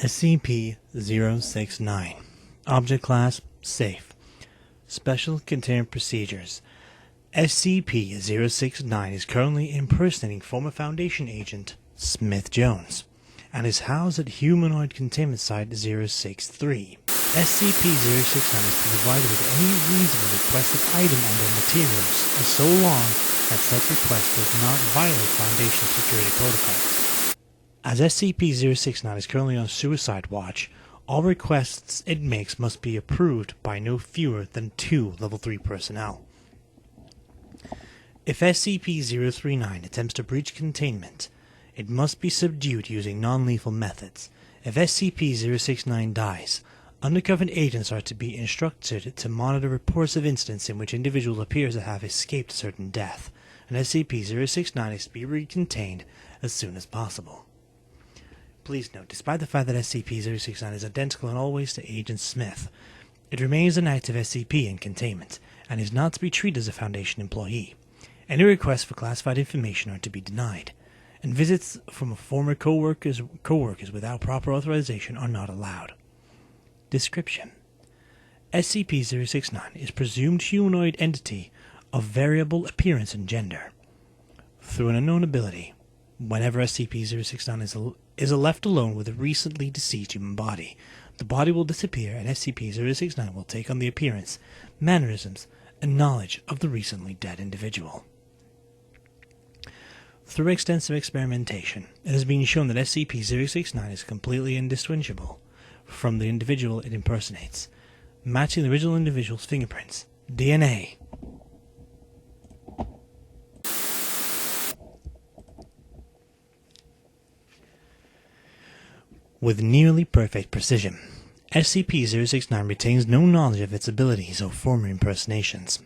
SCP-069 Object Class Safe Special Containment Procedures SCP-069 is currently impersonating former Foundation agent Smith Jones and is housed at Humanoid Containment Site 063. SCP-069 is provided with any reasonably requested item and/or materials, so long as such request does not violate Foundation security protocols. As SCP-069 is currently on suicide watch, all requests it makes must be approved by no fewer than 2 Level 3 personnel. If SCP-039 attempts to breach containment, it must be subdued using non-lethal methods. If SCP-069 dies, undercover agents are to be instructed to monitor reports of incidents in which individuals appear to have escaped certain death, and SCP-069 is to be recontained as soon as possible. Please note, despite the fact that SCP-069 is identical in all ways to Agent Smith, it remains an active SCP in containment, and is not to be treated as a Foundation employee. Any requests for classified information are to be denied, and visits from former co-workers without proper authorization are not allowed. Description: SCP-069 is presumed humanoid entity of variable appearance and gender. Through an unknown ability, whenever SCP-069 is left alone with a recently deceased human body, the body will disappear and SCP-069 will take on the appearance, mannerisms, and knowledge of the recently dead individual. Through extensive experimentation, it has been shown that SCP-069 is completely indistinguishable from the individual it impersonates, matching the original individual's fingerprints, DNA, with nearly perfect precision. SCP-069 retains no knowledge of its abilities or former impersonations.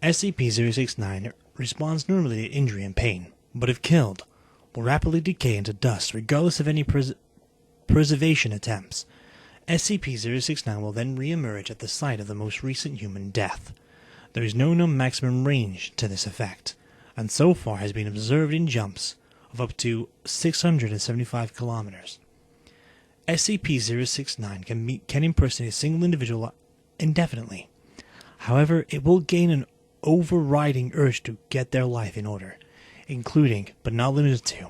SCP-069 responds normally to injury and pain, but if killed, will rapidly decay into dust regardless of any preservation attempts. SCP-069 will then re-emerge at the site of the most recent human death. There is no known maximum range to this effect, and so far has been observed in jumps of up to 675 kilometers. SCP-069 can impersonate a single individual indefinitely. However, it will gain an overriding urge to get their life in order, including, but not limited to,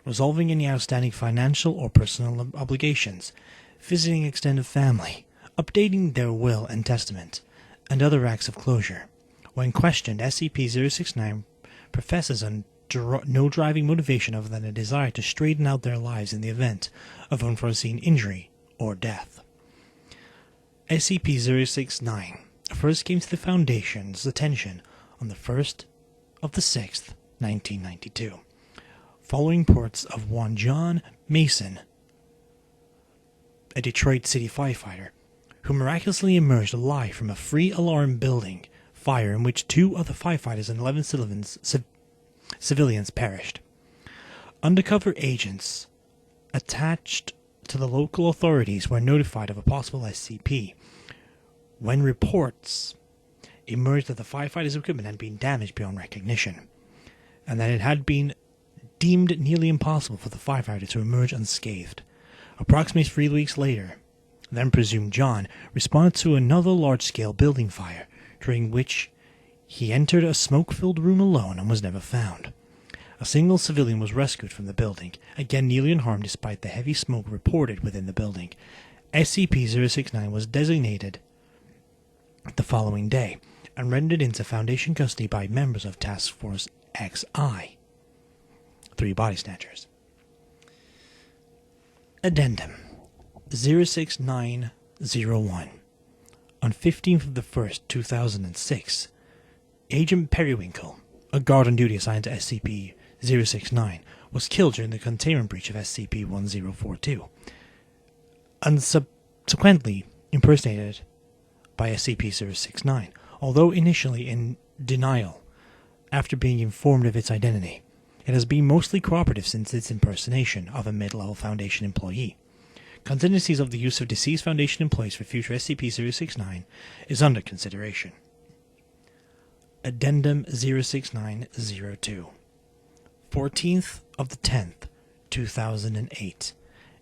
resolving any outstanding financial or personal obligations, visiting extended family, updating their will and testament, and other acts of closure. When questioned, SCP-069 professes no driving motivation other than a desire to straighten out their lives in the event of unforeseen injury or death. SCP-069 first came to the Foundation's attention on the 1st of the 6th, 1992, following reports of one John Mason, a Detroit City firefighter, who miraculously emerged alive from a free alarm building fire in which 2 other firefighters and 11 civilians perished. Undercover agents attached to the local authorities were notified of a possible SCP when reports emerged that the firefighters' equipment had been damaged beyond recognition, and that it had been deemed nearly impossible for the firefighter to emerge unscathed. Approximately 3 weeks later, then presumed John responded to another large-scale building fire, during which he entered a smoke-filled room alone and was never found. A single civilian was rescued from the building, again nearly unharmed despite the heavy smoke reported within the building. SCP-069 was designated the following day and rendered into Foundation custody by members of Task Force XI, 3 body snatchers. Addendum 06901. On 15th of the 1st, 2006, Agent Periwinkle, a guard on duty assigned to SCP-069, was killed during the containment breach of SCP-1042, and subsequently impersonated by SCP-069, although initially in denial after being informed of its identity. It has been mostly cooperative since its impersonation of a mid-level Foundation employee. Contingencies of the use of deceased Foundation employees for future SCP-069 is under consideration. Addendum 06902. 14th of the 10th, 2008.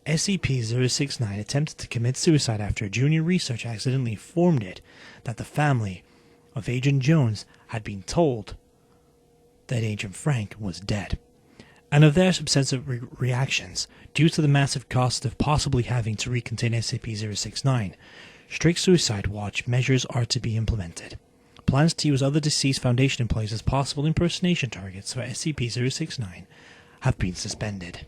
SCP-069 attempted to commit suicide after a junior researcher accidentally informed it that the family of Agent Jones had been told that Agent Frank was dead, and of their subsequent reactions due to the massive cost of possibly having to recontain SCP-069. Strict suicide watch measures are to be implemented. Plans to use other deceased Foundation employees as possible impersonation targets for SCP-069 have been suspended.